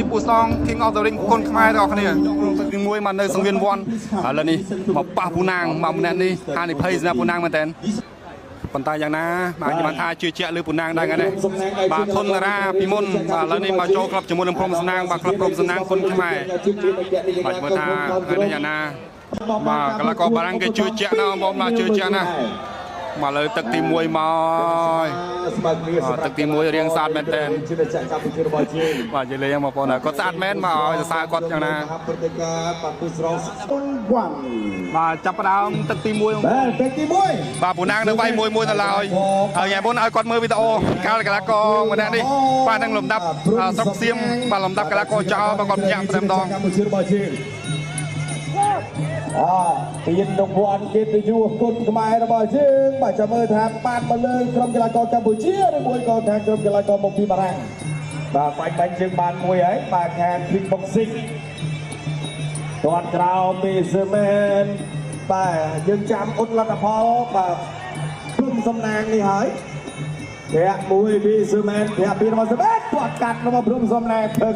ពូស្តង King of the Ring គុនខ្មែរទាំងអស់គ្នាទឹកទី1មកនៅសង្វៀនវ័នឥឡូវនេះមកប៉ះពូណាងមកម្នាក់នេះហានិភ័យសម្រាប់ពូណាងមែនតើប៉ុន្តែយ៉ាងណាបាទខ្ញុំបានថាជឿជាក់លើពូណាងដែរហ្នឹងបាទធនរាពីមុនបាទឥឡូវនេះមកចូលក្លឹបជាមួយនឹងព្រំសំណាងបាទក្លឹបព្រំសំណាងគុនខ្មែរបាទមើលថាថ្ងៃនេះយ៉ាងណាបាទកីឡាករបារាំងគេជឿជាក់ណាស់បងប្អូនជឿជាក់ណាស់មកលើទឹកទី1មកទឹកទី1រៀងស្អាតមែនតើបាទនិយាយលេងបងប្អូនគាត់ស្អាតមែនមកឲ្យសរសើរគាត់យ៉ាងណាបាទចាប់ផ្ដើមទឹកទី1បងប្អូនទឹកទី1បាទពូណាងនៅវាយមួយទៅឡើយហើយថ្ងៃមុនឲ្យគាត់មើលវីដេអូកាលកីឡាករម្នាក់នេះបាទនឹងលំដាប់ស្រុកសៀមបាទលំដាប់កីឡាករចោលបាទគាត់ញាក់តែម្ដងទៀនរង្វាន់កិត្តិយសគុណខ្មែររបស់យើងបាទចាំមើលថាបានមកលើក្រុមកីឡាករកម្ពុជាឬមួយក៏ខាងក្រុមកីឡាករមកពីបារាំងបាទបាញ់យើងបានមួយហើយបាទខាង Kick Boxing ទាត់ក្រោមពីសឺមែនបាទយើងចាំអ៊ុតលទ្ធផលបាទព្រំសំណាងនេះហើយធាក់មួយពីសឺមែនធាក់ពីរបស់សឺមែនទាត់កាត់របស់ព្រំសំណាងភឹង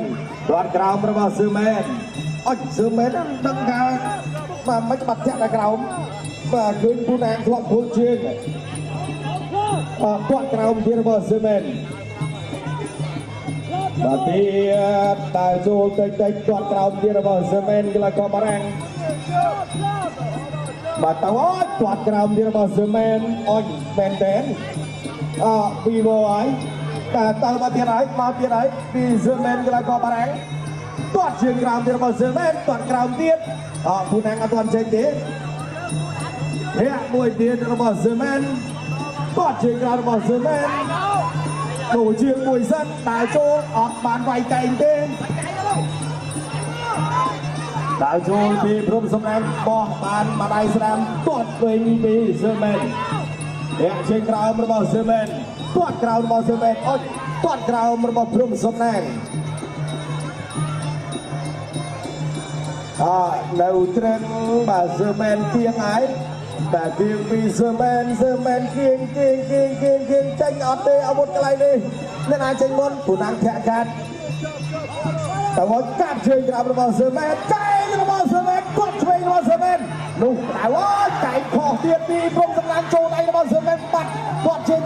ទាត់ក្រោមរបស់សឺមែនអុយសឺមែនដឹងថាបាទមិនបាត់ចាក់ដល់ក្រោមបាទឃើញពូណាងធ្លាប់ភូជើងបាទគាត់ក្រោមទៀតរបស់សឺមែនបាទទៀតតែចូលតិចគាត់ក្រោមទៀតរបស់សឺមែនកីឡាករបារាំងបាទតើគាត់ក្រោមទៀតរបស់សឺមែនអុយមែនតែនពីវហើយតែតើមកទៀតហើយពីសឺមែនកីឡាករបារាំងគាត់ជើងក្រោមទៀតរបស់សឺមែនគាត់ក្រោមទៀតពូណាងអត់ទាន់ចេញទេធាក់មួយទៀតរបស់សឺមែនគាត់ជើងក្រោមរបស់សឺមែនដូរជើងមួយសិនដើរចូលអត់បានវាយកែងទេដើរចូលពីព្រំសំណាងបោះបានមកដៃស្ដាំគាត់វិញពីសឺមែនធាក់ជើងក្រោមរបស់សឺមែនគាត់ក្រោមរបស់សឺមែនអត់គាត់ក្រោមរបស់ព្រំសំណាងនៅត្រឹមបាទសឺមែនគៀងហើយបាទគៀងពីសឺមែនគៀងចេញអត់ទេអាវុធកន្លែងនេះអ្នកអាចចេញមុនពូណាងធាក់កាត់តែមកកាត់ជើងក្រោមរបស់សឺមែនកែងរបស់សឺមែនគាត់ឆ្វេងរបស់សឺមែននោះដៅកែងខុសទៀតពីព្រំសំណាងចូលដៃរបស់សឺមែនបាត់គាត់ជើង